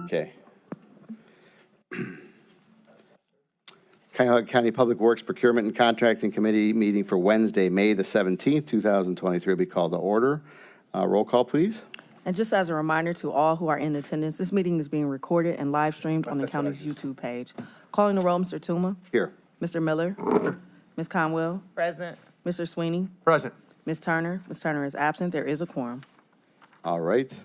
Okay. Cuyahoga County Public Works Procurement and Contracting Committee meeting for Wednesday, May the 17th, 2023 will be called to order. Roll call, please. And just as a reminder to all who are in attendance, this meeting is being recorded and live streamed on the county's YouTube page. Calling the roll, Mr. Tuma. Here. Mr. Miller. Ms. Conwell. Present. Mr. Sweeney. Present. Ms. Turner. Ms. Turner is absent. There is a quorum. All right.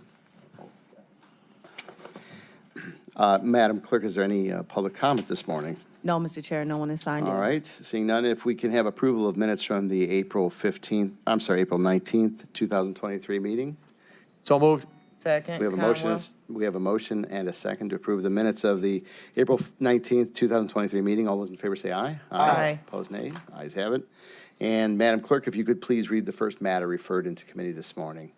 Madam Clerk, is there any public comment this morning? No, Mr. Chair, no one is signed in. All right. Seeing none, if we can have approval of minutes from the April 19th, 2023 meeting. So moved. Second. We have a motion and a second to approve the minutes of the April 19th, 2023 meeting. All those in favor say aye. Aye. Opposed, nay. Ayes have it. And Madam Clerk, if you could please read the first matter referred into committee this morning.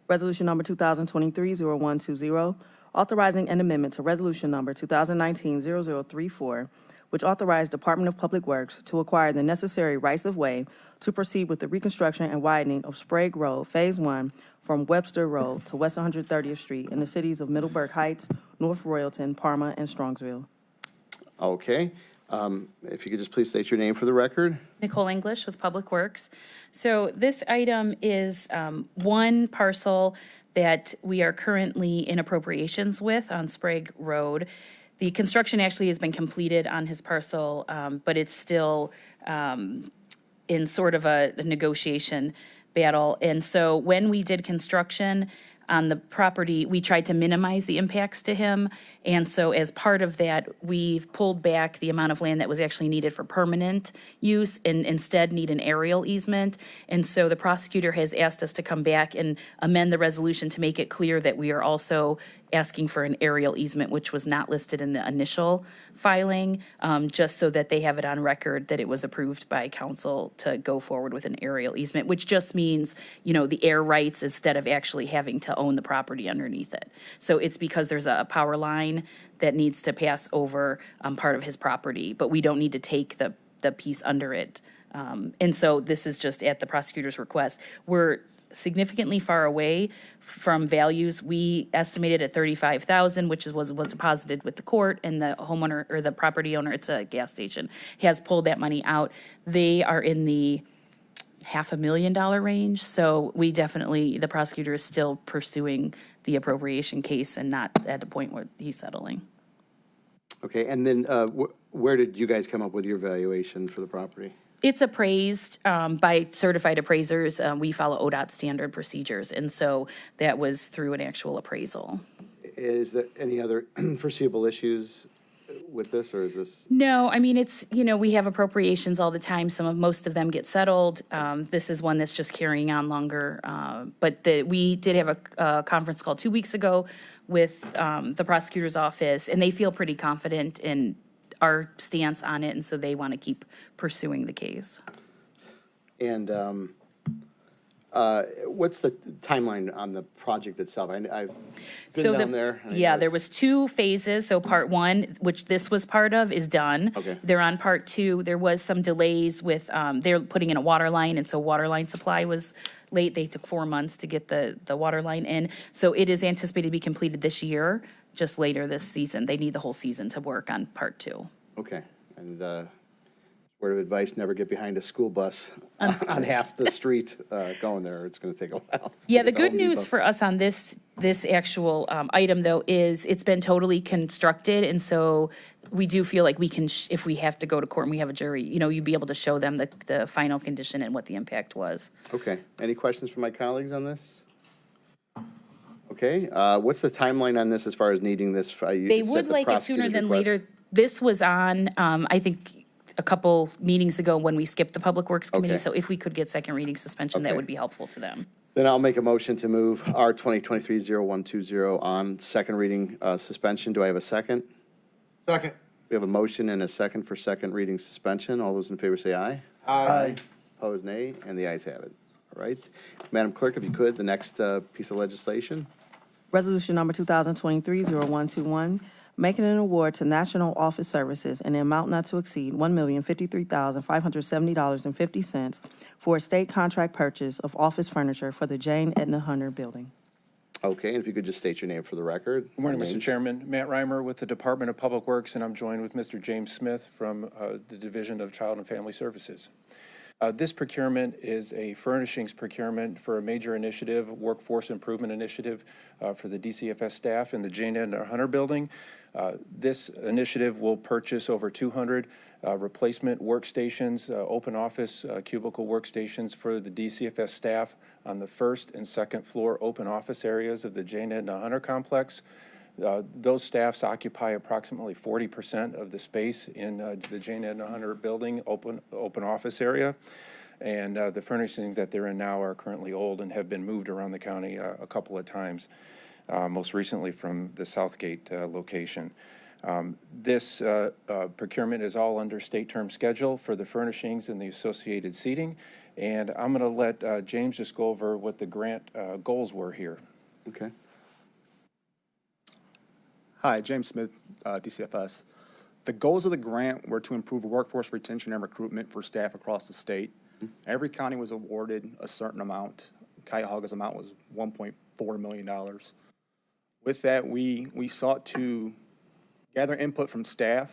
Resolution number 2023-0120, authorizing an amendment to resolution number 2019-0034, which authorized Department of Public Works to acquire the necessary rights-of-way to proceed with the reconstruction and widening of Sprague Road, Phase 1, from Webster Road to West 130th Street in the cities of Middleburg Heights, North Royalton, Parma, and Strongsville. Okay. If you could just please state your name for the record. Nicole English with Public Works. So this item is one parcel that we are currently in appropriations with on Sprague Road. The construction actually has been completed on his parcel, but it's still in sort of a negotiation battle. And so when we did construction on the property, we tried to minimize the impacts to him. And so as part of that, we've pulled back the amount of land that was actually needed for permanent use and instead need an aerial easement. And so the prosecutor has asked us to come back and amend the resolution to make it clear that we are also asking for an aerial easement, which was not listed in the initial filing, just so that they have it on record that it was approved by council to go forward with an aerial easement, which just means, you know, the air rights instead of actually having to own the property underneath it. So it's because there's a power line that needs to pass over part of his property, but we don't need to take the piece under it. And so this is just at the prosecutor's request. We're significantly far away from values. We estimated at $35,000, which was deposited with the court, and the homeowner or the property owner, it's a gas station, has pulled that money out. They are in the $500,000 range. So we definitely, the prosecutor is still pursuing the appropriation case and not at the point where he's settling. Okay. And then where did you guys come up with your valuation for the property? It's appraised by certified appraisers. We follow ODOT standard procedures, and so that was through an actual appraisal. Is there any other foreseeable issues with this, or is this? No, I mean, it's, you know, we have appropriations all the time. Most of them get settled. This is one that's just carrying on longer. But we did have a conference call 2 weeks ago with the prosecutor's office, and they feel pretty confident in our stance on it, and so they want to keep pursuing the case. And what's the timeline on the project itself? I've been down there. Yeah, there was 2 phases. So part 1, which this was part of, is done. Okay. They're on part 2. There was some delays with, they're putting in a water line, and so water line supply was late. They took 4 months to get the water line in. So it is anticipated to be completed this year, just later this season. They need the whole season to work on part 2. Okay. And word of advice, never get behind a school bus on half the street going there. It's going to take a while. Yeah, the good news for us on this actual item, though, is it's been totally constructed, and so we do feel like we can, if we have to go to court and we have a jury, you know, you'd be able to show them the final condition and what the impact was. Okay. Any questions from my colleagues on this? Okay. What's the timeline on this as far as needing this? They would like it sooner than later. This was on, I think, a couple meetings ago when we skipped the Public Works Committee. Okay. So if we could get second reading suspension, that Okay. would be helpful to them. Then I'll make a motion to move R 2023-0120 on second reading suspension. Do I have a second? Second. We have a motion and a second for second reading suspension. All those in favor say aye. Aye. Opposed, nay, and the ayes have it. All right. Madam Clerk, if you could, the next piece of legislation. Resolution number 2023-0121, making an award to National Office Services in the amount not to exceed $1,053,570.50 for a state contract purchase of office furniture for the Jane Edna Hunter Building. Okay, and if you could just state your name for the record. Good morning, Mr. Names. Chairman. Matt Reimer with the Department of Public Works, and I'm joined with Mr. James Smith from the Division of Child and Family Services. This procurement is a furnishings procurement for a major initiative, workforce improvement initiative for the DCFS staff in the Jane Edna Hunter Building. This initiative will purchase over 200 replacement workstations, open office cubicle workstations for the DCFS staff on the first and second floor open office areas of the Jane Edna Hunter complex. Those staffs occupy approximately 40% of the space in the Jane Edna Hunter building open office area. And the furnishings that they're in now are currently old and have been moved around the county a couple of times, most recently from the Southgate location. This procurement is all under state term schedule for the furnishings and the associated seating. And I'm going to let James just go over what the grant goals were here. Okay. Hi, James Smith, DCFS. The goals of the grant were to improve workforce retention and recruitment for staff across the state. Every county was awarded a certain amount. Cuyahoga's amount was $1.4 million. With that, we sought to gather input from staff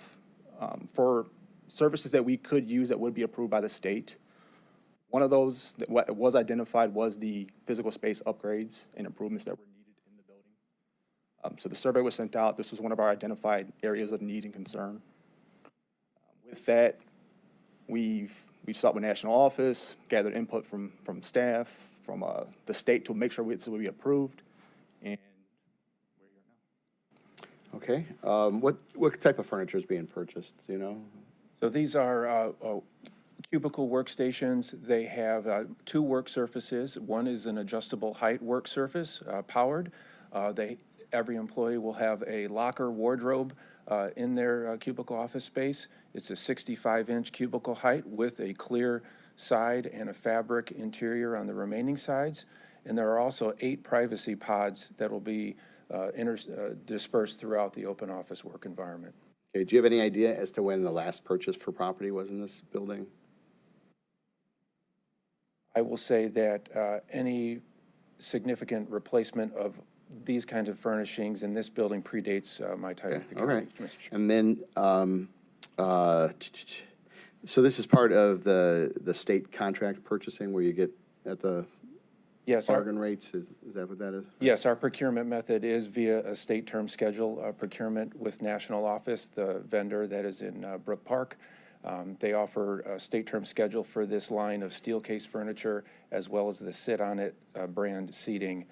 for services that we could use that would be approved by the state. One of those that was identified was the physical space upgrades and improvements that were needed in the building. So the survey was sent out. This was one of our identified areas of need and concern. With that, we sought with national office, gathered input from staff, from the state to make sure this would be approved, and we're here now. Okay. What type of furniture is being purchased, do you know? So these are cubicle workstations. They have two work surfaces. One is an adjustable height work surface, powered. Every employee will have a locker wardrobe in their cubicle office space. It's a 65-inch cubicle height with a clear side and a fabric interior on the remaining sides. And there are also 8 privacy pods that will be dispersed throughout the open office work environment. Okay, do you have any idea as to when the last purchase for property was in this building? I will say that any significant replacement of these kinds of furnishings in this building predates my time with the county, All right. Mr. Chairman. And then, so this is part of the state contract purchasing where you get at the Yes, bargain rates? Is that what that is? Yes, our procurement method is via a state term schedule procurement with National Office, the vendor that is in Brook Park. They offer a state term schedule for this line of steel case furniture, as well as the sit-on-it brand seating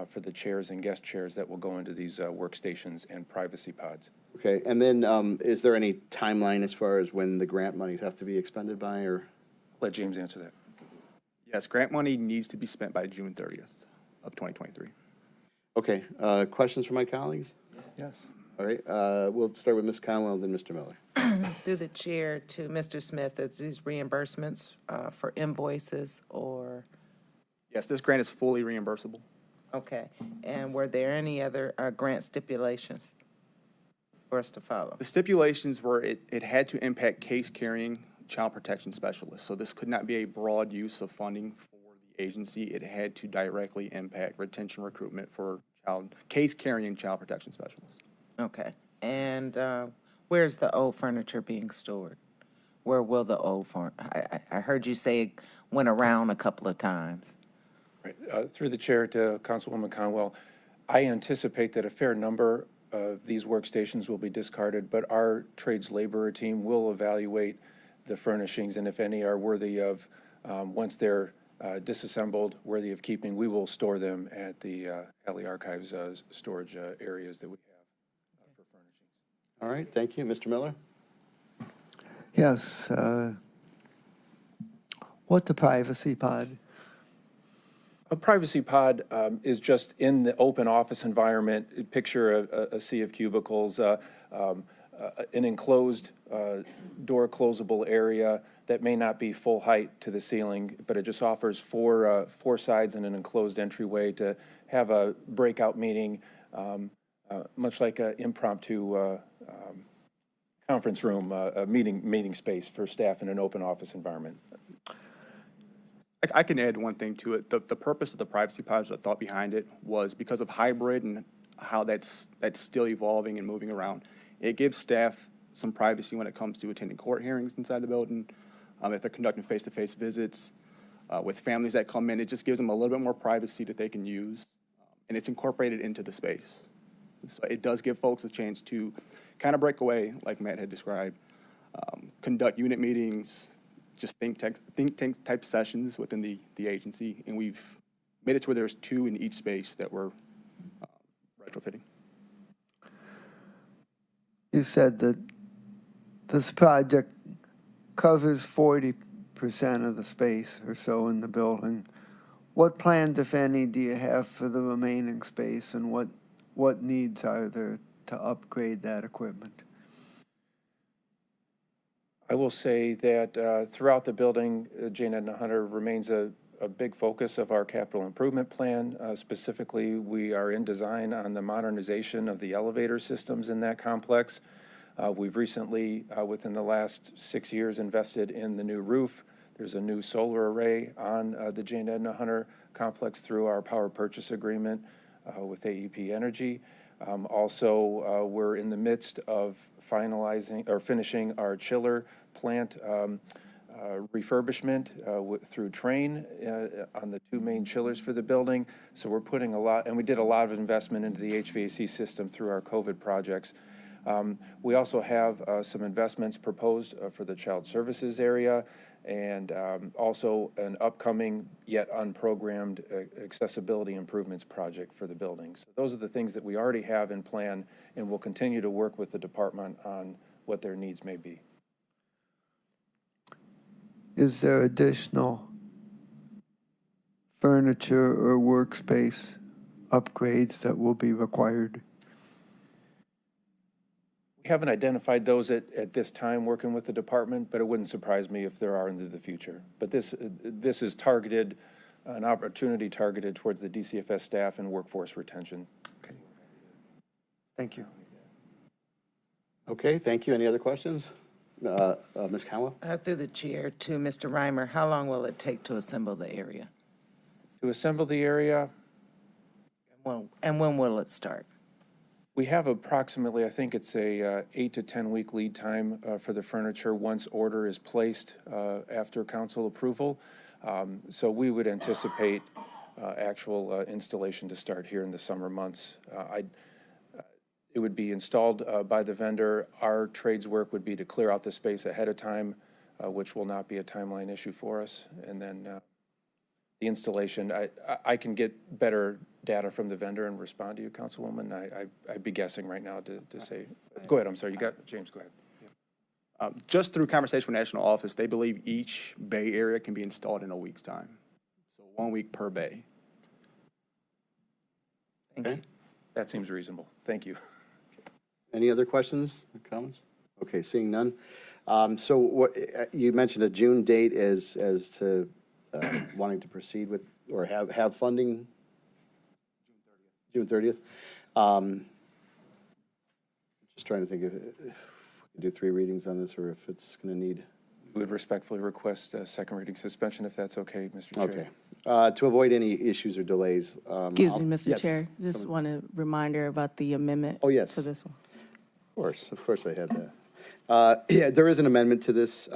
for the chairs and guest chairs that will go into these workstations and privacy pods. Okay, and then is there any timeline as far as when the grant monies have to be expended by, or? Let James answer that. Yes, grant money needs to be spent by June 30th of 2023. Okay, questions from my colleagues? Yes. All right, we'll start with Ms. Conwell, then Mr. Miller. Through the chair to Mr. Smith, is these reimbursements for invoices or, Yes, this grant is fully reimbursable. okay. And were there any other grant stipulations for us to follow? The stipulations were it had to impact case carrying child protection specialists. So this could not be a broad use of funding for the agency. It had to directly impact retention recruitment for case carrying child protection specialists. Okay. And where's the old furniture being stored? Where will the old furniture? I heard you say it went around a couple of times. Right. Through the chair to Councilwoman Conwell, I anticipate that a fair number of these workstations will be discarded, but our trades laborer team will evaluate the furnishings, and if any are worthy of, once they're disassembled, worthy of keeping, we will store them at the Alley Archives storage areas that we have for furnishings. All right, thank you. Mr. Miller? Yes. What's the privacy pod? A privacy pod is just in the open office environment. Picture a sea of cubicles, an enclosed door closable area that may not be full height to the ceiling, but it just offers four sides and an enclosed entryway to have a breakout meeting, much like an impromptu conference room, a meeting space for staff in an open office environment. I can add one thing to it. The purpose of the privacy pods, the thought behind it was because of hybrid and how that's still evolving and moving around. It gives staff some privacy when it comes to attending court hearings inside the building, if they're conducting face-to-face visits, with families that come in. It just gives them a little bit more privacy that they can use, and it's incorporated into the space. So it does give folks a chance to kind of break away, like Matt had described, conduct unit meetings, just think tank type sessions within the agency, and we've made it to where there's 2 in each space that we're retrofitting. You said that this project covers 40% of the space or so in the building. What plans, if any, do you have for the remaining space, and what needs are there to upgrade that equipment? I will say that throughout the building, Jane Edna Hunter remains a big focus of our capital improvement plan. Specifically, we are in design on the modernization of the elevator systems in that complex. We've recently, within the last 6 years, invested in the new roof. There's a new solar array on the Jane Edna Hunter complex through our power purchase agreement with AEP Energy. Also, we're in the midst of finishing our chiller plant refurbishment through Train on the 2 main chillers for the building. So we're putting a lot, and we did a lot of investment into the HVAC system through our COVID projects. We also have some investments proposed for the child services area, and also an upcoming yet unprogrammed accessibility improvements project for the buildings. So those are the things that we already have in plan, and we'll continue to work with the department on what their needs may be. Is there additional furniture or workspace upgrades that will be required? We haven't identified those at this time working with the department, but it wouldn't surprise me if there are into the future. But this is targeted, an opportunity targeted towards the DCFS staff and workforce retention. Okay. Thank you. Okay, thank you. Any other questions? Ms. Conwell? Through the chair to Mr. Reimer, how long will it take to assemble the area? To assemble the area, And when will it start? we have approximately, I think it's a 8 to 10 week lead time for the furniture once order is placed after council approval. So we would anticipate actual installation to start here in the summer months. It would be installed by the vendor. Our trades work would be to clear out the space ahead of time, which will not be a timeline issue for us. And then the installation, I can get better data from the vendor and respond to you, Councilwoman. I'd be guessing right now to say. Go ahead, I'm sorry, you got, James, go ahead. Just through conversation with National Office, they believe each bay area can be installed in a week's time. So 1 week per bay. Okay. That seems reasonable. Thank you. Any other questions or comments? Okay, seeing none. So what you mentioned a June date as to wanting to proceed with or have funding. June 30th. Just trying to think if we could do 3 readings on this, or if it's going to need. We would respectfully request a second reading suspension if that's okay, Mr. Chair. Okay. To avoid any issues or delays. Excuse me, Mr. Yes. Chair, just want a reminder about the amendment. Oh, yes. To this one. Of course I had that. Yeah, there is an amendment to this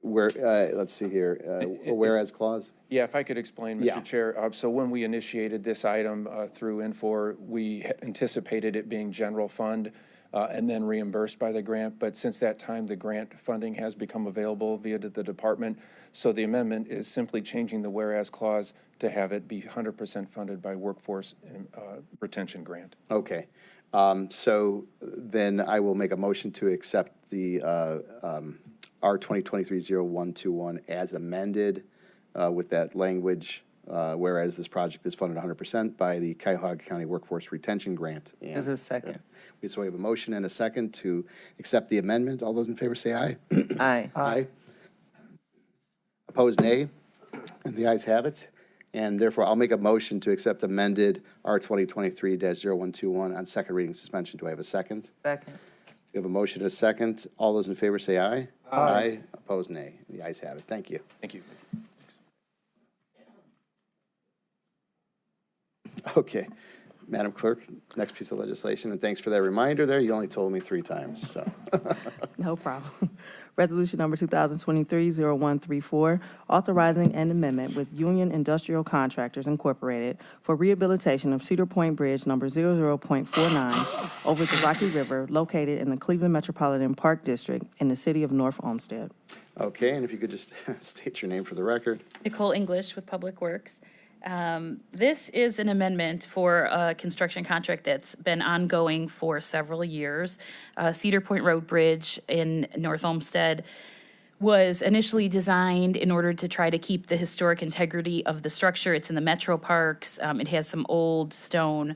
where, let's see here, a whereas clause. Yeah, if I could explain, Mr. Yeah. Chair. So when we initiated this item through Infor, we anticipated it being general fund and then reimbursed by the grant. But since that time, the grant funding has become available via the department. So the amendment is simply changing the whereas clause to have it be 100% funded by workforce retention grant. Okay. So then I will make a motion to accept the R 2023-0121 as amended with that language, whereas this project is funded 100% by the Cuyahoga County Workforce Retention Grant. And There's a second. so we have a motion and a second to accept the amendment. All those in favor say aye. Aye. Aye. Opposed, nay. And the ayes have it. And therefore, I'll make a motion to accept amended R 2023-0121 on second reading suspension. Do I have a second? Second. We have a motion and a second. All those in favor say aye. Aye. Opposed, nay. The ayes have it. Thank you. Thank you. Okay. Madam Clerk, next piece of legislation, and thanks for that reminder there. You only told me 3 times, so. No problem. Resolution number 2023-0134, authorizing an amendment with Union Industrial Contractors Incorporated for rehabilitation of Cedar Point Bridge number 00.49 over the Rocky River located in the Cleveland Metropolitan Park District in the city of North Olmsted. Okay, and if you could just state your name for the record. Nicole English with Public Works. This is an amendment for a construction contract that's been ongoing for several years. Cedar Point Road Bridge in North Olmsted was initially designed in order to try to keep the historic integrity of the structure. It's in the metro parks. It has some old stone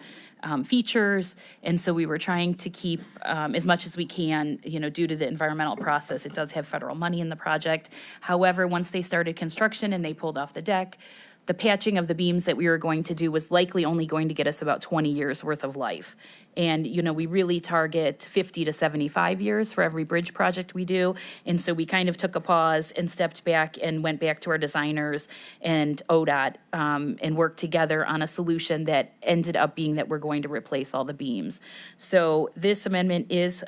features, and so we were trying to keep as much as we can, due to the environmental process. It does have federal money in the project. However, once they started construction and they pulled off the deck, the patching of the beams that we were going to do was likely only going to get us about 20 years worth of life. And, we really target 50 to 75 years for every bridge project we do. And so we kind of took a pause and stepped back and went back to our designers and ODOT and worked together on a solution that ended up being that we're going to replace all the beams. So this amendment is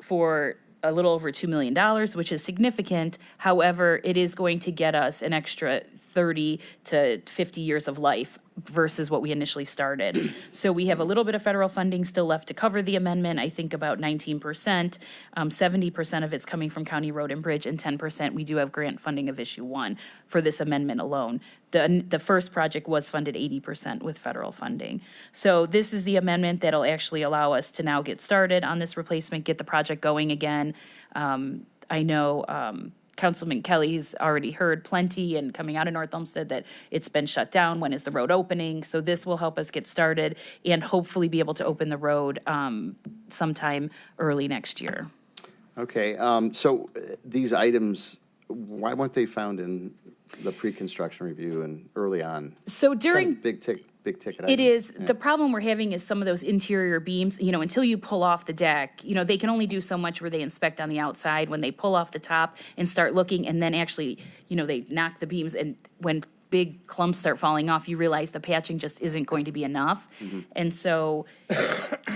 for a little over $2 million, which is significant. However, it is going to get us an extra 30 to 50 years of life versus what we initially started. So we have a little bit of federal funding still left to cover the amendment. I think about 19%. 70% of it's coming from County Road and Bridge, and 10% we do have grant funding of issue 1 for this amendment alone. The first project was funded 80% with federal funding. So this is the amendment that'll actually allow us to now get started on this replacement, get the project going again. I know Councilman Kelly's already heard plenty and coming out of North Olmsted that it's been shut down. When is the road opening? So this will help us get started and hopefully be able to open the road sometime early next year. Okay, so these items, why weren't they found in the pre-construction review and early on? So It's kind during of big ticket It item. is. Yeah. The problem we're having is some of those interior beams, until you pull off the deck, they can only do so much where they inspect on the outside. When they pull off the top and start looking, and then actually, they knock the beams, and when big clumps start falling off, you realize the patching just isn't going to be enough. And so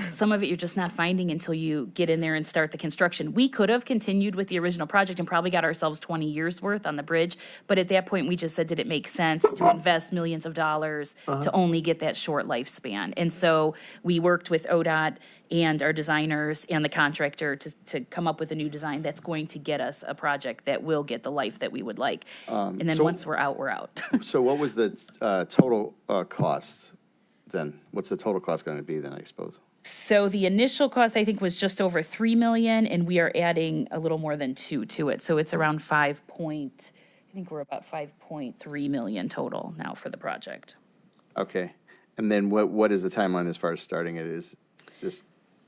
some of it you're just not finding until you get in there and start the construction. We could have continued with the original project and probably got ourselves 20 years worth on the bridge, but at that point we just said, did it make sense to invest millions of dollars to only get that short lifespan? And so we worked with ODOT and our designers and the contractor to come up with a new design that's going to get us a project that will get the life that we would like. And then so- once we're out, we're out. So what was the total cost then? What's the total cost going to be then, I suppose? So the initial cost, I think, was just over 3 million, and we are adding a little more than 2 to it. So it's around I think we're about 5.3 million total now for the project. Okay, and then what is the timeline as far as starting it? Is this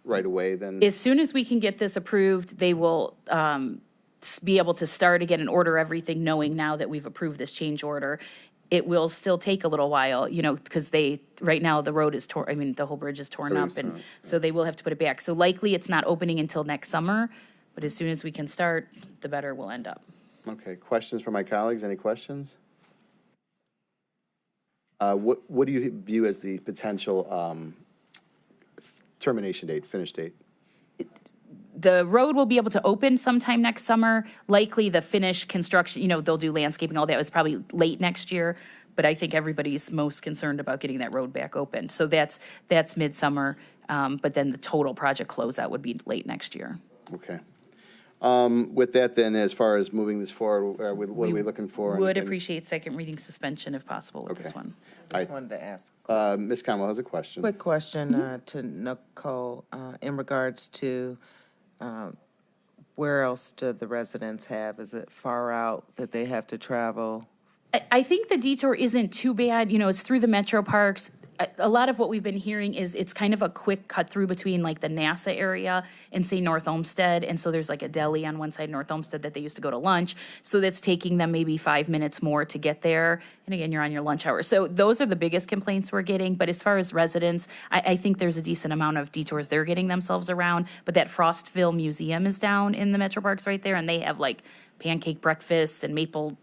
right away then? As soon as we can get this approved, they will be able to start again and order everything, knowing now that we've approved this change order. It will still take a little while, because right now the road is torn, the whole bridge is torn up, and so they will have to put it back. So likely it's not opening until next summer, but as soon as we can start, the better we'll end up. Okay, questions from my colleagues? Any questions? What do you view as the potential termination date, finish date? The road will be able to open sometime next summer. Likely the finished construction, they'll do landscaping, all that was probably late next year. But I think everybody's most concerned about getting that road back open. So that's midsummer. But then the total project closeout would be late next year. Okay. With that then, as far as moving this forward, what are we looking for? Would appreciate second reading suspension if possible with this Okay. one. Just wanted to ask Ms. Conwell has a question. quick question to Nicole in regards to where else do the residents have? Is it far out that they have to travel? I think the detour isn't too bad. It's through the metro parks. a lot of what we've been hearing is it's kind of a quick cut through between like the NASA area and say North Olmsted. And so there's like a deli on one side, North Olmsted, that they used to go to lunch. So that's taking them maybe 5 minutes more to get there. And again, you're on your lunch hour. So those are the biggest complaints we're getting. But as far as residents, I think there's a decent amount of detours they're getting themselves around. But that Frostville Museum is down in the Metro Parks right there. And they have like pancake breakfasts and maple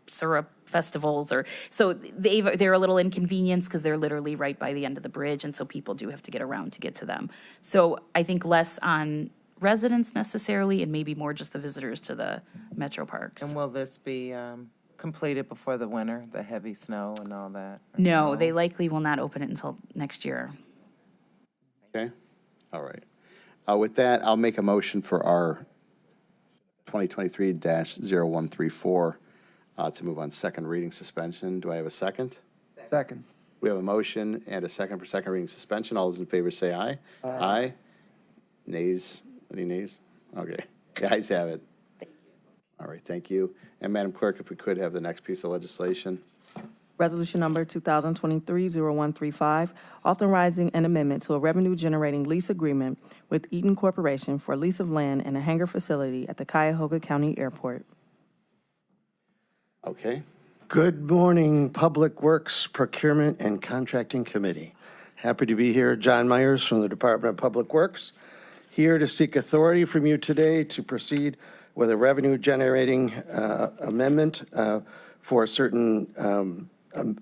syrup festivals, or so they're a little inconvenienced because they're literally right by the end of the bridge, and so people do have to get around to get to them. So I think less on residents necessarily, and maybe more just the visitors to the metro parks. And will this be completed before the winter, the heavy snow and all that? No, they likely will not open it until next year. Okay, all right. With that, I'll make a motion for our 2023-0134 to move on second reading suspension. Do I have a second? Second. We have a motion and a second for second reading suspension. All those in favor say aye. Aye. Nays? Any nays? Okay. The ayes have it. Thank you. All right, thank you. And Madam Clerk, if we could have the next piece of legislation. Resolution number 2023-0135, authorizing an amendment to a revenue-generating lease agreement with Eaton Corporation for lease of land and a hangar facility at the Cuyahoga County Airport. Okay. Good morning, Public Works, Procurement, and Contracting Committee. Happy to be here. John Myers from the Department of Public Works, here to seek authority from you today to proceed with a revenue-generating amendment for a certain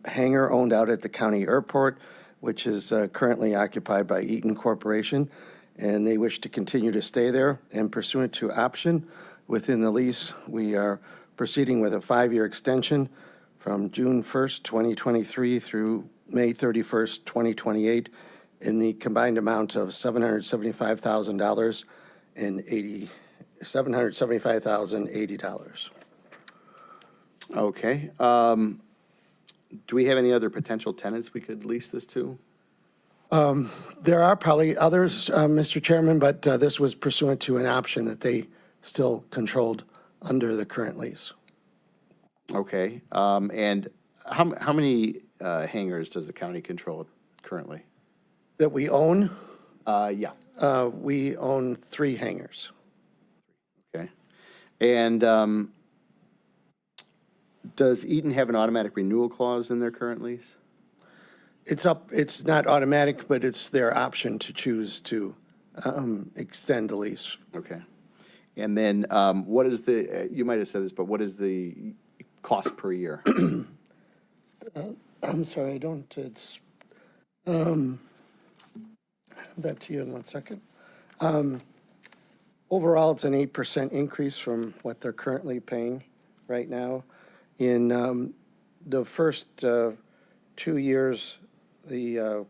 hangar owned out at the county airport, which is currently occupied by Eaton Corporation, and they wish to continue to stay there. And pursuant to option within the lease, we are proceeding with a 5-year extension from June 1st, 2023 through May 31st, 2028 in the combined amount of $775,080. Okay. Do we have any other potential tenants we could lease this to? There are probably others, Mr. Chairman, but this was pursuant to an option that they still controlled under the current lease. Okay. And how many hangars does the county control currently? That we own? Yeah. We own 3 hangars. Okay. And does Eaton have an automatic renewal clause in their current lease? It's not automatic, but it's their option to choose to extend the lease. Okay. And then what is you might have said this, but what is the cost per year? I'm sorry, I don't, I'll have that to you in 1 second. Overall, it's an 8% increase from what they're currently paying right now. In the first 2 years, the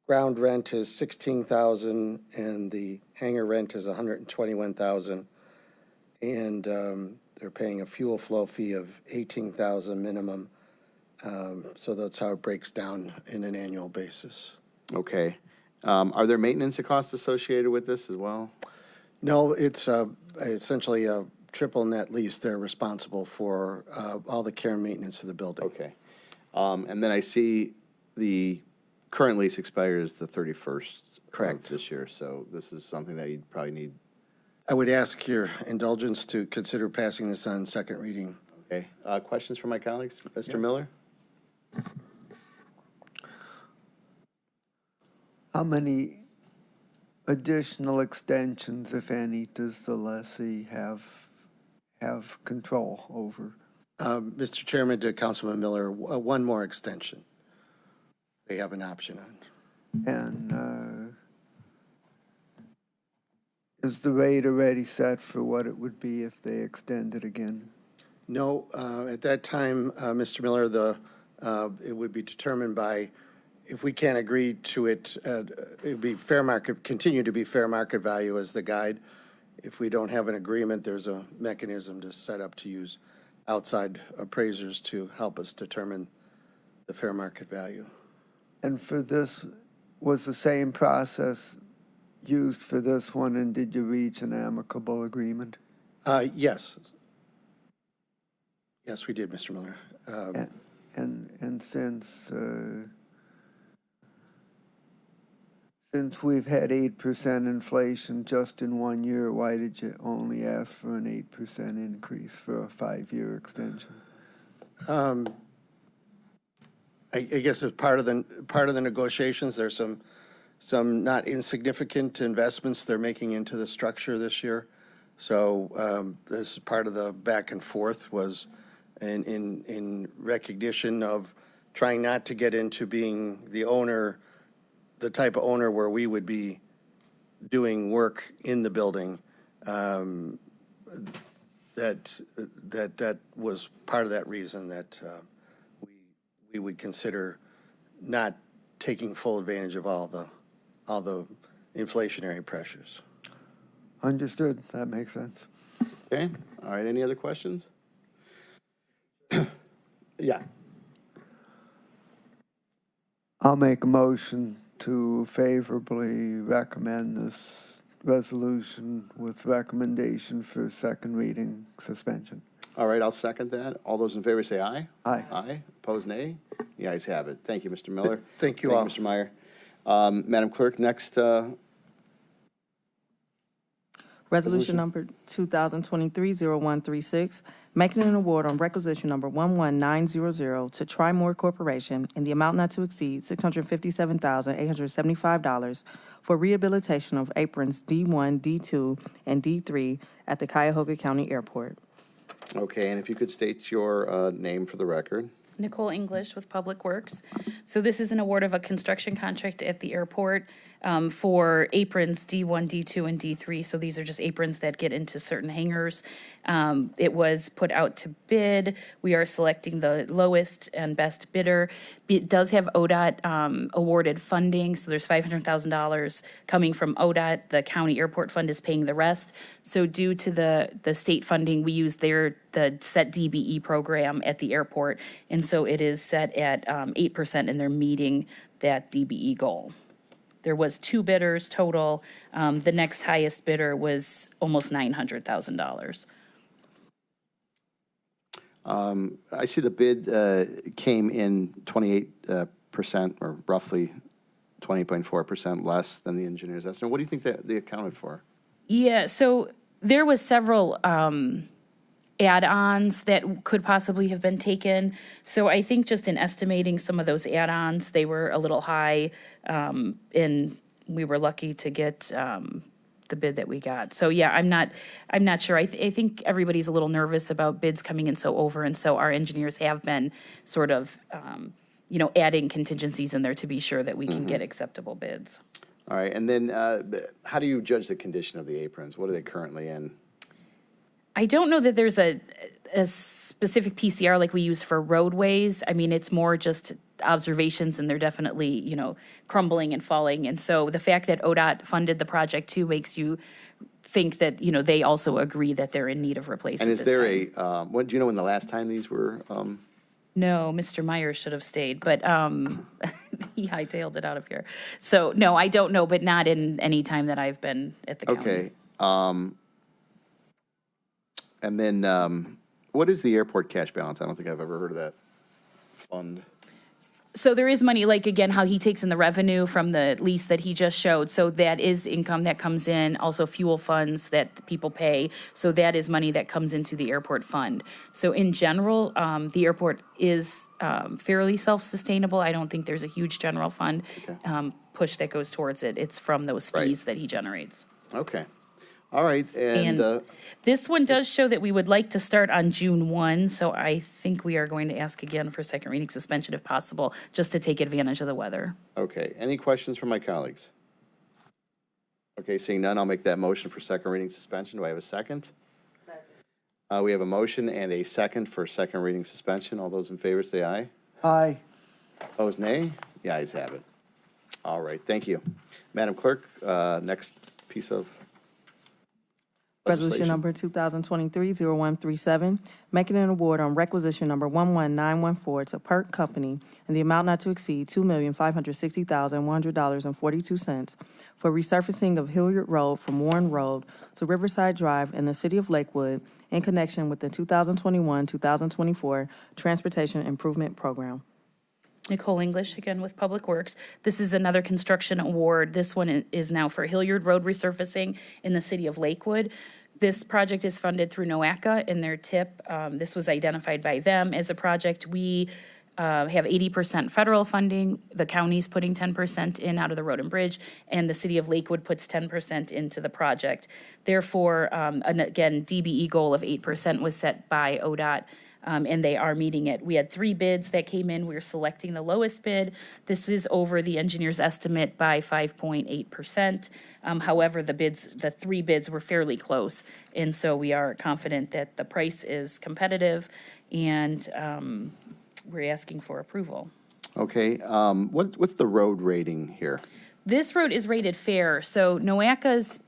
ground rent is $16,000 and the hangar rent is $121,000. And they're paying a fuel flow fee of $18,000 minimum. So that's how it breaks down in an annual basis. Okay. Are there maintenance costs associated with this as well? No, it's essentially a triple net lease. They're responsible for all the care and maintenance of the building. Okay. And then I see the current lease expires the 31st Correct. of this year, so this is something that you'd probably need. I would ask your indulgence to consider passing this on second reading. Okay. Questions from my colleagues? Mr. Miller? How many additional extensions, if any, does the lessee have control over? Mr. Chairman, to Councilman Miller, one more extension. They have an option on. And is the rate already set for what it would be if they extend it again? No, at that time, Mr. Miller, it would be determined by, if we can't agree to it, it would be fair market, continue to be fair market value as the guide. If we don't have an agreement, there's a mechanism to set up to use outside appraisers to help us determine the fair market value. And for this, was the same process used for this one, and did you reach an amicable agreement? Yes. Yes, we did, Mr. Miller. And since Since we've had 8% inflation just in 1 year, why did you only ask for an 8% increase for a 5-year extension? I guess as part of the negotiations, there's some not insignificant investments they're making into the structure this year. So this is part of the back and forth was in recognition of trying not to get into being the owner, the type of owner where we would be doing work in the building. That was part of that reason that we would consider not taking full advantage of all the inflationary pressures. Understood. That makes sense. Okay, all right, any other questions? Yeah, I'll make a motion to favorably recommend this resolution with recommendation for second reading suspension. all right, I'll second that. All those in favor say aye. Aye. Aye, opposed nay? The ayes have it. Thank you, Mr. Miller. Thank you all. Mr. Meyer. Madam Clerk, next, Resolution number 2023-0136, making an award on requisition number 11900 to Trimore Corporation in the amount not to exceed $657,875 for rehabilitation of aprons D1, D2, and D3 at the Cuyahoga County Airport. okay, and if you could state your name for the record. Nicole English with Public Works. So this is an award of a construction contract at the airport for aprons D1, D2, and D3. So these are just aprons that get into certain hangars. It was put out to bid. We are selecting the lowest and best bidder. It does have ODOT awarded funding, so there's $500,000 coming from ODOT. The county airport fund is paying the rest. So due to the state funding, we use the set DBE program at the airport, and so it is set at 8%, and they're meeting that DBE goal. There was 2 bidders total. The next highest bidder was almost $900,000. I see the bid came in 28%, or roughly 20.4% less than the engineer's estimate. What do you think that they accounted for? Yeah, so there was several add-ons that could possibly have been taken. So I think just in estimating some of those add-ons, they were a little high, and we were lucky to get the bid that we got. So yeah, I'm not sure. I think everybody's a little nervous about bids coming in so over, and so our engineers have been sort of, adding contingencies in there to be sure that we can get acceptable bids. All right, and then how do you judge the condition of the aprons? What are they currently in? I don't know that there's a specific PCR like we use for roadways. I mean, it's more just observations, and they're definitely, crumbling and falling. And so the fact that ODOT funded the project too makes you think that, they also agree that they're in need of replacement. And is there do you know when the last time these were? No, Mr. Meyer should have stayed, but he hightailed it out of here. So no, I don't know, but not in any time that I've been at the county. Okay. And then what is the airport cash balance? I don't think I've ever heard of that fund. So there is money, like, again, how he takes in the revenue from the lease that he just showed. So that is income that comes in, also fuel funds that people pay. So that is money that comes into the airport fund. So in general, the airport is fairly self-sustainable. I don't think there's a huge general fund push that goes towards it. It's from those fees that he generates. Okay. All right. And this one does show that we would like to start on June 1, so I think we are going to ask again for second reading suspension if possible, just to take advantage of the weather. Okay. Any questions from my colleagues? Okay, seeing none, I'll make that motion for second reading suspension. Do I have a second? Second. We have a motion and a second for second reading suspension. All those in favor say aye. Aye. Opposed, nay? The ayes have it. All right, thank you. Madam Clerk, next piece of Resolution number 2023-0137, making an award on requisition number 11914 to Perk Company in the amount not to exceed $2,560,100.42 for resurfacing of Hilliard Road from Warren Road to Riverside Drive in the city of Lakewood in connection with the 2021-2024 Transportation Improvement Program. Nicole English, again with Public Works. This is another construction award. This one is now for Hilliard Road resurfacing in the city of Lakewood. This project is funded through NOACA in their TIP. This was identified by them as a project. We have 80% federal funding. The county's putting 10% in out of the road and bridge, and the city of Lakewood puts 10% into the project. Therefore, and again, DBE goal of 8% was set by ODOT. And they are meeting it. We had 3 bids that came in. We're selecting the lowest bid. This is over the engineer's estimate by 5.8%. However, the 3 bids were fairly close. And so we are confident that the price is competitive, and we're asking for approval. Okay, what's the road rating here? This road is rated fair. So NOACA's,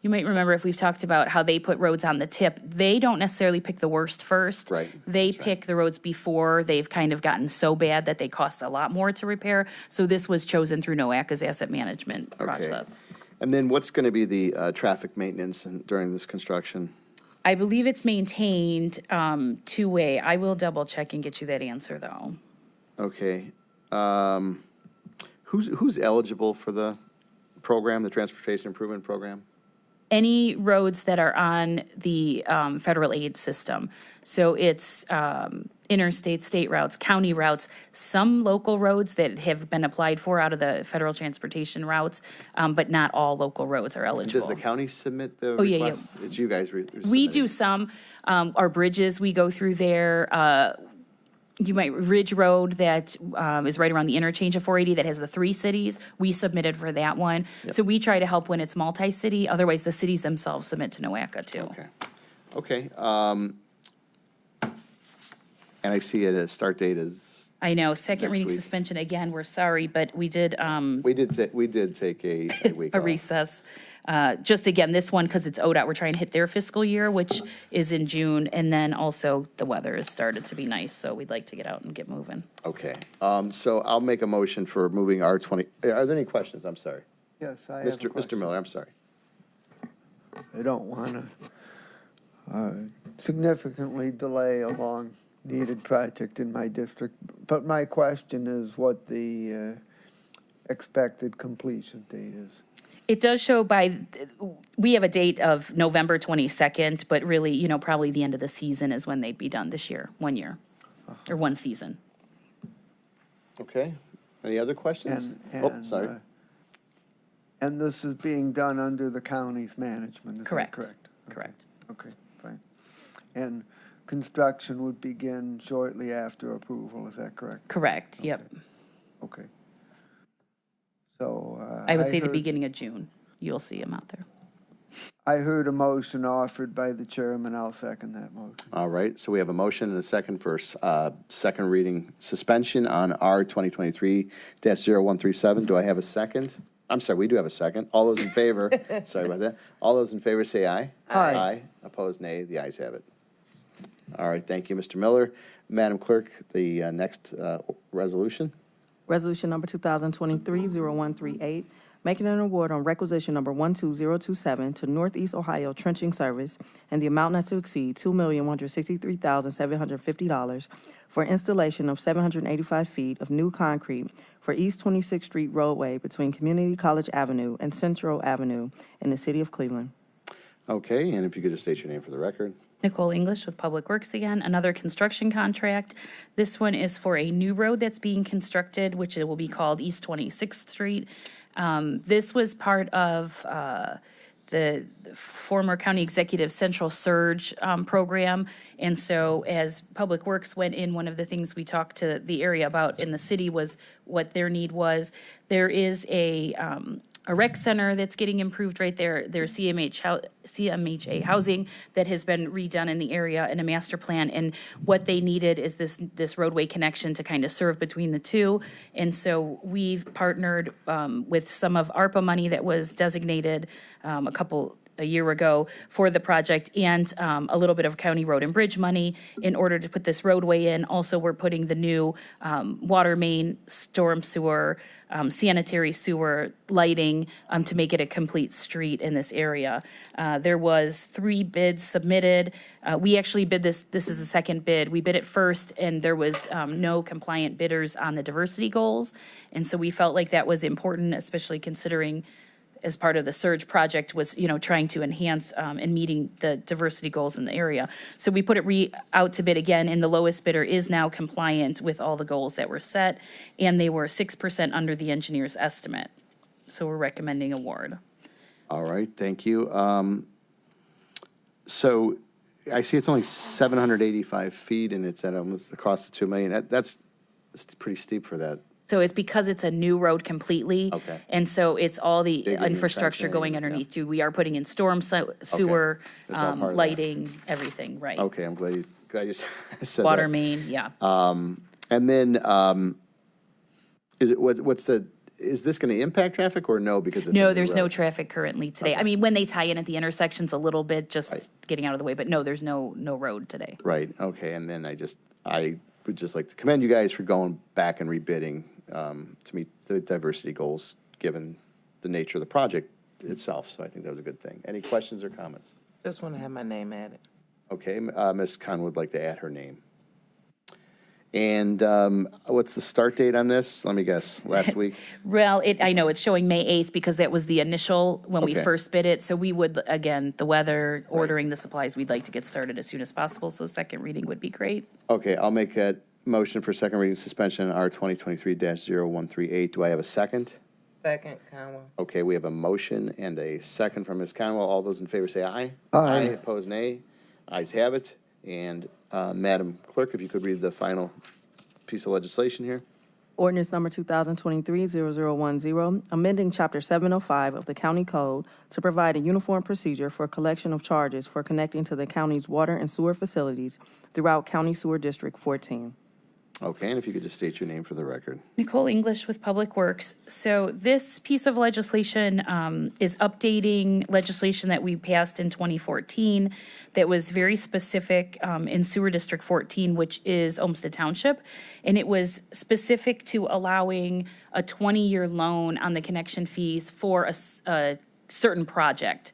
you might remember if we've talked about how they put roads on the tip, they don't necessarily pick the worst first. Right. They pick the roads before they've kind of gotten so bad that they cost a lot more to repair. So this was chosen through NOACA's asset management process. And then what's going to be the traffic maintenance during this construction? I believe it's maintained two-way. I will double check and get you that answer, though. Okay. Who's eligible for the program, the Transportation Improvement Program? Any roads that are on the federal aid system. So it's interstate, state routes, county routes, some local roads that have been applied for out of the federal transportation routes, but not all local roads are eligible. Does the county submit the yeah. request? It's you guys. We do some. Our bridges, we go through there. Ridge Road that is right around the interchange of 480 that has the 3 cities. We submitted for that one. Yep. So we try to help when it's multi-city. Otherwise, the cities themselves submit to NOACA too. Okay. And I see a start date is. I know, second Next reading week. suspension, again, we're sorry, but we did We did take a week a off. recess. Just again, this one, because it's ODOT, we're trying to hit their fiscal year, which is in June. And then also the weather has started to be nice, so we'd like to get out and get moving. Okay. So I'll make a motion for moving R20. Are there any questions? I'm sorry. Yes, I have a Mr. question. Miller, I'm sorry. I don't want to significantly delay a long-needed project in my district, but my question is what the expected completion date is. It does show we have a date of November 22nd, but really, probably the end of the season is when they'd be done this year, 1 year, or one season. Okay. Any other questions? Sorry. And this is being done under the county's management, is Correct. that correct? Correct. Okay, fine. And construction would begin shortly after approval, is that correct? Correct, yep. Okay. So. I would say the heard- beginning of June, you'll see them out there. I heard a motion offered by the chairman. I'll second that motion. All right. So we have a motion and a second for second reading suspension on R 2023-0137. Do I have a second? I'm sorry, we do have a second. All those in favor, sorry about that. All those in favor say aye. Aye. Aye. Opposed, nay. The ayes have it. All right, thank you, Mr. Miller. Madam Clerk, the next resolution. Resolution number 2023-0138, making an award on requisition number 12027 to Northeast Ohio Trenching Service and the amount not to exceed $2,163,750 for installation of 785 feet of new concrete for East 26th Street roadway between Community College Avenue and Central Avenue in the city of Cleveland. Okay, and if you could just state your name for the record. Nicole English with Public Works again, another construction contract. This one is for a new road that's being constructed, which it will be called East 26th Street. This was part of the former county executive central surge program. And so as Public Works went in, one of the things we talked to the area about in the city was what their need was. There is a rec center that's getting improved right there. There's CMHA housing that has been redone in the area in a master plan. And what they needed is this roadway connection to kind of serve between the two. And so we've partnered with some of ARPA money that was designated a year ago for the project, and a little bit of county road and bridge money in order to put this roadway in. Also, we're putting the new water main, storm sewer, sanitary sewer, lighting, to make it a complete street in this area. There was 3 bids submitted. We actually bid this is the second bid. We bid it first, and there was no compliant bidders on the diversity goals. And so we felt like that was important, especially considering as part of the Surge project was, trying to enhance and meeting the diversity goals in the area. So we put it out to bid again, and the lowest bidder is now compliant with all the goals that were set, and they were 6% under the engineer's estimate. So we're recommending award. All right, thank you. So I see it's only 785 feet, and it's at almost the cost of $2 million. That's pretty steep for that. So it's because it's a new road completely. Okay. And so it's all the Digging and infrastructure trenching, going yeah. underneath you. We are putting in storm sewer, That's all part of that. lighting, everything, right? Okay, I'm glad you said Water that. main, yeah. And then, is this going to impact traffic or no? Because it's a No, new there's no road? traffic currently today. I mean, when they tie in at the intersections a little bit, just Right. getting out of the way, but no, there's no road today. Right, okay, and then I would just like to commend you guys for going back and rebidding to meet the diversity goals, given the nature of the project itself, so I think that was a good thing. Any questions or comments? Just want to have my name added. Okay, Ms. Khan would like to add her name. And what's the start date on this? Let me guess, last week? Well, I know it's showing May 8th because that was the initial when we Okay. first bid it. So we would, again, the weather, ordering the supplies, we'd like to get started as soon as possible. So second reading would be great. Okay, I'll make that motion for second reading suspension on R 2023-0138. Do I have a second? Second, Conwell. Okay, we have a motion and a second from Ms. Conwell. All those in favor say aye. Aye. Opposed, nay. Ayes have it. And Madam Clerk, if you could read the final piece of legislation here. Ordinance number 2023-0010, amending Chapter 705 of the County Code to provide a uniform procedure for collection of charges for connecting to the county's water and sewer facilities throughout County Sewer District 14. Okay, and if you could just state your name for the record. Nicole English with Public Works. So this piece of legislation is updating legislation that we passed in 2014 that was very specific in Sewer District 14, which is Olmsted Township. And it was specific to allowing a 20-year loan on the connection fees for a certain project.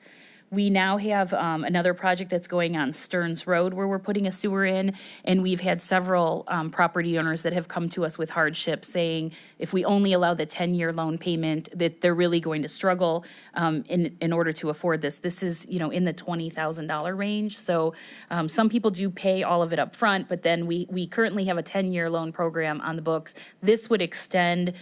We now have another project that's going on Stearns Road where we're putting a sewer in, and we've had several property owners that have come to us with hardship saying if we only allow the 10-year loan payment, that they're really going to struggle in order to afford this. This is, in the $20,000 range. So some people do pay all of it up front, but then we currently have a 10-year loan program on the books. This would extend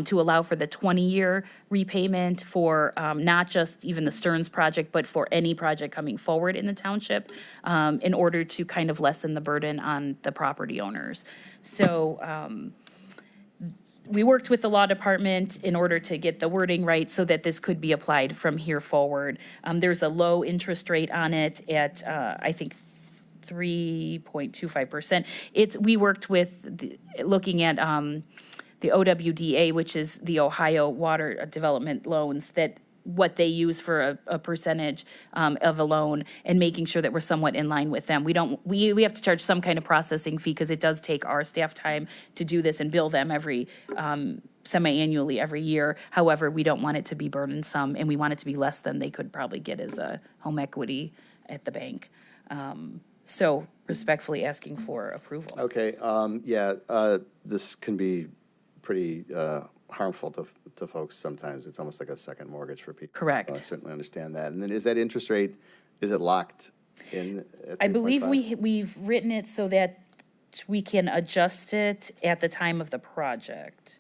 to allow for the 20-year repayment for not just even the Stearns project, but for any project coming forward in the township in order to kind of lessen the burden on the property owners. So we worked with the law department in order to get the wording right so that this could be applied from here forward. There's a low interest rate on it at, I think, 3.25%. We worked with looking at the OWDA, which is the Ohio Water Development Loans, that what they use for a percentage of a loan, and making sure that we're somewhat in line with them. We have to charge some kind of processing fee because it does take our staff time to do this and bill them every semi-annually every year. However, we don't want it to be burdensome, and we want it to be less than they could probably get as a home equity at the bank. So respectfully asking for approval. Okay, this can be pretty harmful to folks sometimes. It's almost like a second mortgage for people. Correct. So I certainly understand that. And then is that interest rate, is it locked in at I believe 3.5? we've written it so that we can adjust it at the time of the project.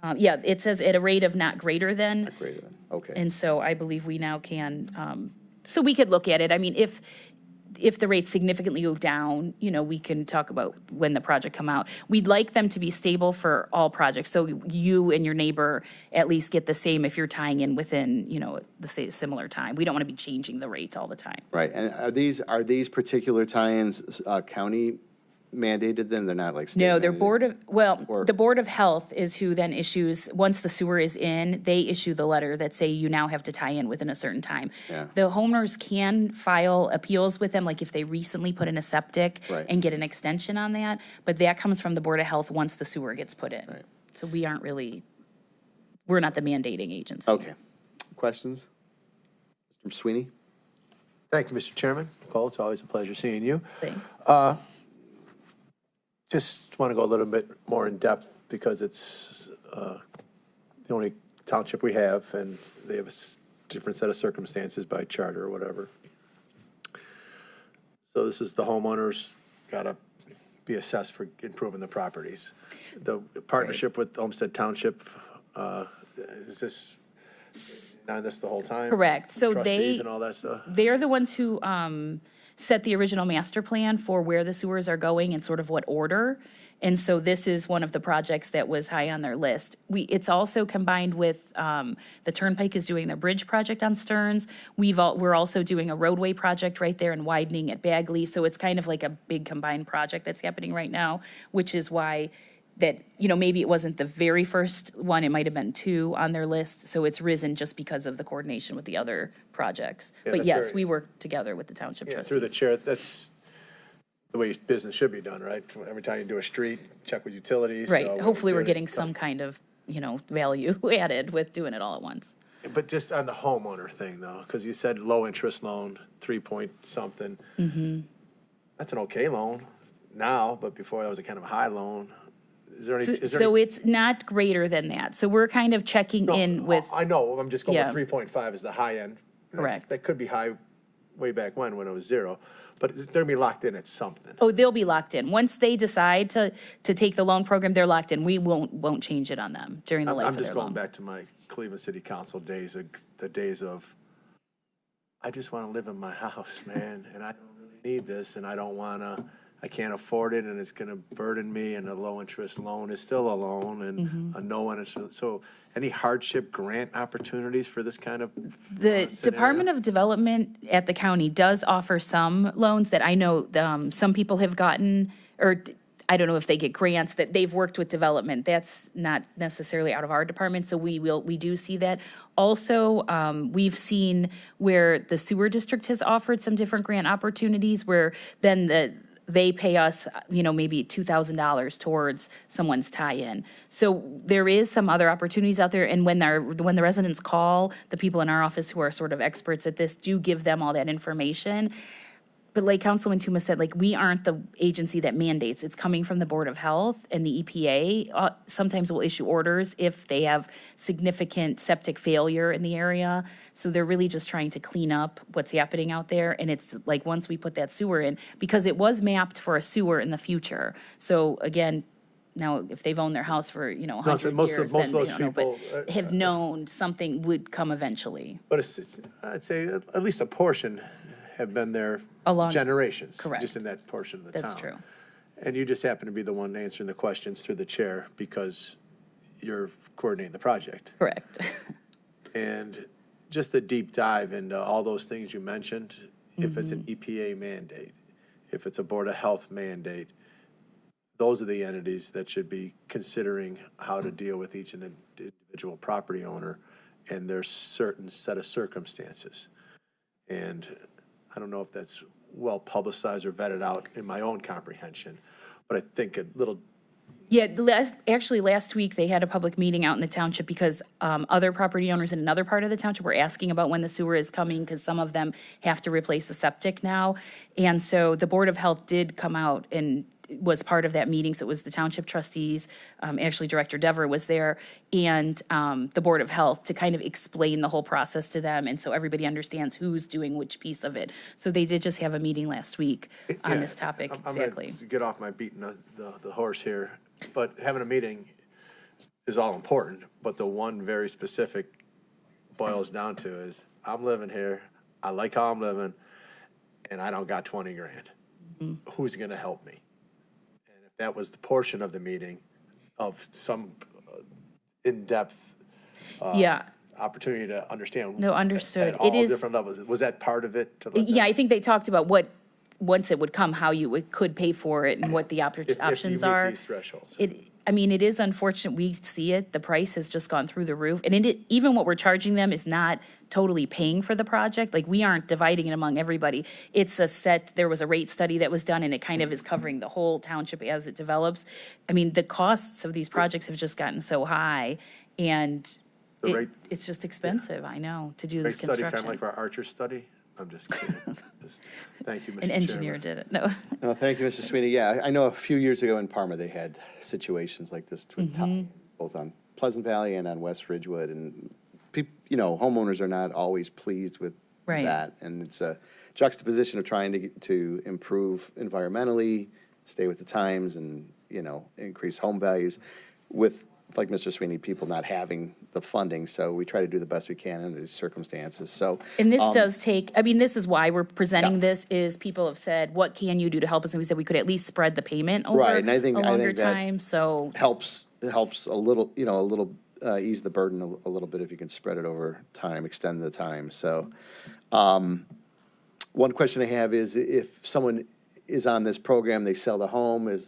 It says at a rate of not greater than, Greater than, okay. and so I believe we now can, so we could look at it. I mean, if the rates significantly go down, we can talk about when the project come out. We'd like them to be stable for all projects, so you and your neighbor at least get the same if you're tying in within, the similar time. We don't want to be changing the rates all the time. Right, and are these particular tie-ins county mandated then? They're not like state No, they're mandated? the Board of Health is who then issues, once the sewer is in, they issue the letter that say you now have to tie in within a certain time. Yeah. The homeowners can file appeals with them, like if they recently put in a septic Right. and get an extension on that, but that comes from the Board of Health once the sewer gets put in. Right. So we aren't really we're not the mandating agency. Okay. Questions? Mr. Sweeney? Thank you, Mr. Chairman. Nicole, it's always a pleasure seeing you. Thanks. Just want to go a little bit more in depth because it's the only township we have, and they have a different set of circumstances by charter or whatever. So this is the homeowners got to be assessed for improving the properties. The partnership with Olmsted Township, is this on this the whole time? Correct. So Trustees and all that stuff? they're the ones who set the original master plan for where the sewers are going and sort of what order. And so this is one of the projects that was high on their list. It's also combined with, the Turnpike is doing their bridge project on Stearns. We're also doing a roadway project right there and widening at Bagley. So it's kind of like a big combined project that's happening right now, which is why that, maybe it wasn't the very first one, it might have been 2 on their list. So it's risen just because of the coordination with the other projects. Yeah, But that's yes, very- we work together with the township Yeah, trustees. through the chair, that's the way business should be done, right? Every time you do a street, check with utilities. Right, so hopefully we're doing- getting some kind of, value added with doing it all at once. But just on the homeowner thing though, because you said low interest loan, 3 point something. Mm-hmm. That's an okay loan now, but before that was a kind of a high loan. Is there any? is there So any- it's not greater than that. So we're kind of checking No, in with, I know, I'm just going Yeah. with 3.5 is the high end. Correct. That could be high way back when it was 0, but they're gonna be locked in at something. oh, they'll be locked in. Once they decide to take the loan program, they're locked in. We won't change it on them during the life I'm of just their going loan. back to my Cleveland City Council days, the days of, I just want to live in my house, man, and I don't really need this, and I can't afford it, and it's going to burden me, and a low-interest loan is still a loan, and Mm-hmm. a no-interest, so any hardship grant opportunities for this kind of The scenario? Department of Development at the county does offer some loans that I know some people have gotten, or I don't know if they get grants, that they've worked with development. That's not necessarily out of our department, so we do see that. Also, we've seen where the sewer district has offered some different grant opportunities where then they pay us, maybe $2,000 towards someone's tie-in. So there is some other opportunities out there, and when the residents call, the people in our office who are sort of experts at this do give them all that information. But like Councilman Tuma said, we aren't the agency that mandates. It's coming from the Board of Health, and the EPA sometimes will issue orders if they have significant septic failure in the area. So they're really just trying to clean up what's happening out there. And it's like, once we put that sewer in, because it was mapped for a sewer in the future. So again, now if they've owned their house for, 100 most of years, those then they don't know, people, but have known something would come eventually. But it's, I'd say at least a portion have been there Along- generations. Correct. Just in that portion of the town. That's true. And you just happen to be the one answering the questions through the chair because you're coordinating the project. Correct. And just a deep dive into all those things you mentioned, if it's an Mm-hmm. EPA mandate, if it's a Board of Health mandate, those are the entities that should be considering how to deal with each individual property owner and their certain set of circumstances. And I don't know if that's well publicized or vetted out in my own comprehension, but I think a little. Yeah, last week, they had a public meeting out in the township because other property owners in another part of the township were asking about when the sewer is coming, because some of them have to replace the septic now. And so the Board of Health did come out and was part of that meeting. So it was the township trustees, actually Director Dever was there, and the Board of Health to kind of explain the whole process to them. And so everybody understands who's doing which piece of it. So they did just have a meeting last week on Yeah, this topic, I'm exactly. gonna get off my beating the horse here, but having a meeting is all important, but the one very specific boils down to is, I'm living here, I like how I'm living, and I don't got 20 grand. Mm-hmm. Who's gonna help me? And if that was the portion of the meeting of some in-depth Yeah. opportunity to understand. No, understood. At all It is- different levels, was that part of it? To let Yeah, them- I think they talked about once it would come, how you could pay for it and what the if you options meet are. these thresholds. It is unfortunate, we see it, the price has just gone through the roof. And even what we're charging them is not totally paying for the project, we aren't dividing it among everybody. It's there was a rate study that was done, and it kind of is covering the whole township as it develops. The costs of these projects have just gotten so high, and The rate, It's just expensive, I know, to do rate this study, kind of construction. like our Archer study? I'm just kidding. Thank you, Mr. An engineer Chairman. did it, no. No, thank you, Mr. Sweeney. Yeah, I know a few years ago in Parma, they had situations like this with tie-ins, both on Pleasant Valley and on West Ridgewood. And homeowners are not always pleased with Right. that. And it's a juxtaposition of trying to improve environmentally, stay with the times, and, increase home values with, like Mr. Sweeney, people not having the funding. So we try to do the best we can under these circumstances. So, And this does take, this is why we're presenting Yeah. this, is people have said, what can you do to help us? And we said we could at least spread the payment over Right, and I think a longer that time, so. it helps a little, ease the burden a little bit if you can spread it over time, extend the time. So, one question I have is if someone is on this program, they sell the home, is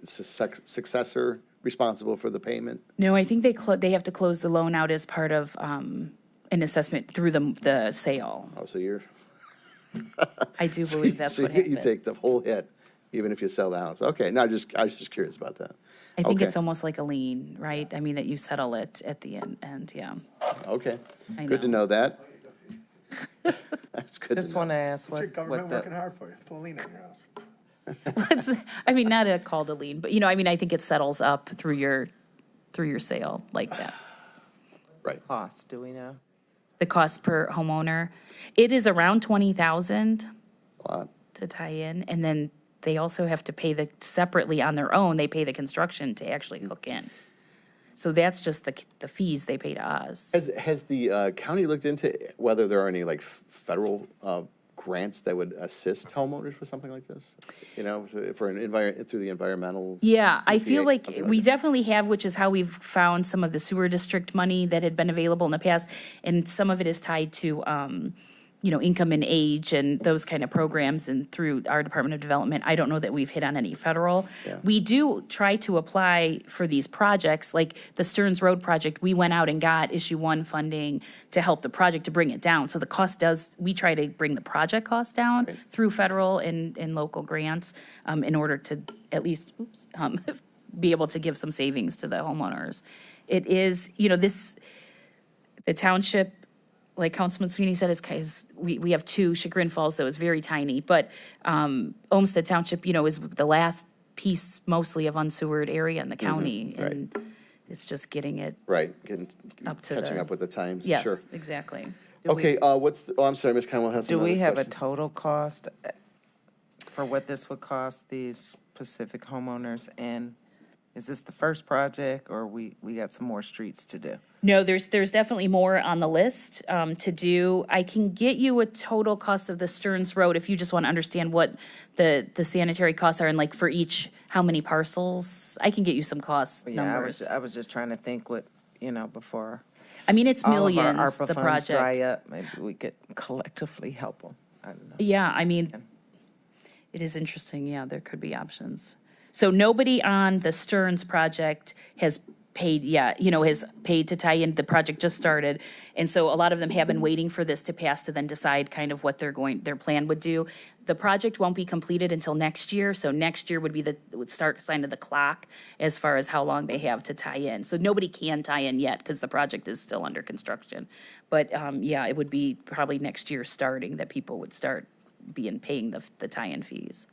successor responsible for the payment? No, I think they have to close the loan out as part of an assessment through the sale. Oh, so you're. I do believe that's so what you happened. take the whole hit, even if you sell the house. Okay, no, I was just curious about that. I think Okay. it's almost like a lien, right? I mean, that you settle it at the end, yeah. Okay, I good to know. know that. That's good Just to know. want to ask What's your what government working the, hard for you? Pull a lien on your house. Not called a lien, but I think it settles up through your sale like that. Right. cost, do we know? The cost per homeowner, it is around 20,000 A lot. to tie in, and then they also have to pay separately on their own, they pay the construction to actually hook in. So that's just the fees they pay to us. Has the county looked into whether there are any federal grants that would assist homeowners with something like this? For through the environmental. Yeah, I feel EPA, like something we like that. definitely have, which is how we've found some of the sewer district money that had been available in the past. And some of it is tied to, income and age and those kind of programs and through our Department of Development. I don't know that we've hit on any federal. Yeah. We do try to apply for these projects, like the Stearns Road project. We went out and got issue 1 funding to help the project to bring it down. So the cost we try to bring the project cost down Right. through federal and local grants in order to at least, be able to give some savings to the homeowners. It is, the township, like Councilman Sweeney said, we have 2, Chagrin Falls, that was very tiny, but Olmsted Township, is the last piece mostly of unsewered area in the county. right. And it's just getting it, Right, Up to catching the- up with the times. yes, Sure. exactly. Okay, I'm sorry, Ms. Conwell has Do another we have a question. total cost for what this would cost these specific homeowners? And is this the first project, or we got some more streets to do? No, there's definitely more on the list to do. I can get you a total cost of the Stearns Road if you just want to understand what the sanitary costs are and for each, how many parcels. I can get you some cost Yeah, numbers. I was just trying to think before I mean, it's all of our millions, ARPA the funds dry project. up, maybe we could collectively help them. I don't know. Yeah, I mean, it is interesting. Yeah, there could be options. So nobody on the Stearns project has paid yet, has paid to tie in. The project just started. And so a lot of them have been waiting for this to pass to then decide kind of what their plan would do. The project won't be completed until next year. So next year would start sign of the clock as far as how long they have to tie in. So nobody can tie in yet because the project is still under construction. But it would be probably next year starting that people would start paying the tie-in fees.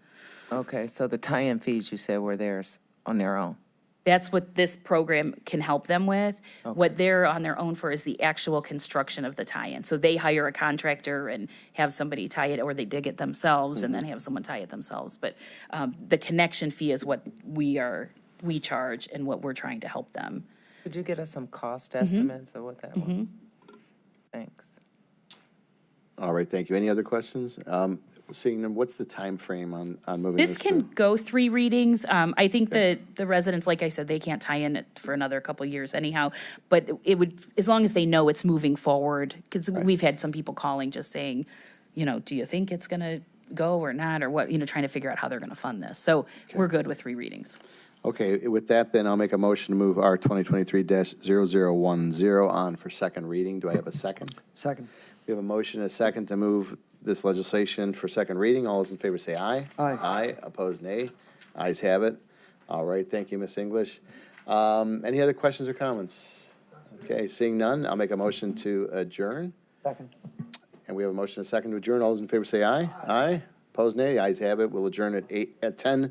Okay, so the tie-in fees you said were theirs on their own? That's what this program can help them with. What they're on their own for is the actual construction of the tie-in. So they hire a contractor and have somebody tie it, or they dig it themselves and then have someone tie it themselves. But the connection fee is what we charge and what we're trying to help them. Could you get us some cost estimates of what that was? Thanks. All right, thank you. Any other questions? Seeing them, what's the time frame on moving This this can through? go 3 readings. I think the residents, like I said, they can't tie in it for another couple years anyhow. But it would, as long as they know it's moving forward, because we've had some people calling just saying, do you think it's going to go or not, or what, trying to figure out how they're going to fund this. So we're good with 3 readings. Okay, with that, then I'll make a motion to move R 2023-0010 on for second reading. Do I have a second? Second. We have a motion and a second to move this legislation for second reading. All those in favor say aye. Aye. Aye, opposed nay. Ayes have it. All right, thank you, Ms. English. Any other questions or comments? Okay, seeing none, I'll make a motion to adjourn. Second. And we have a motion and a second to adjourn. All those in favor say aye. Aye. Opposed, nay. The ayes have it. We'll adjourn at 10:50.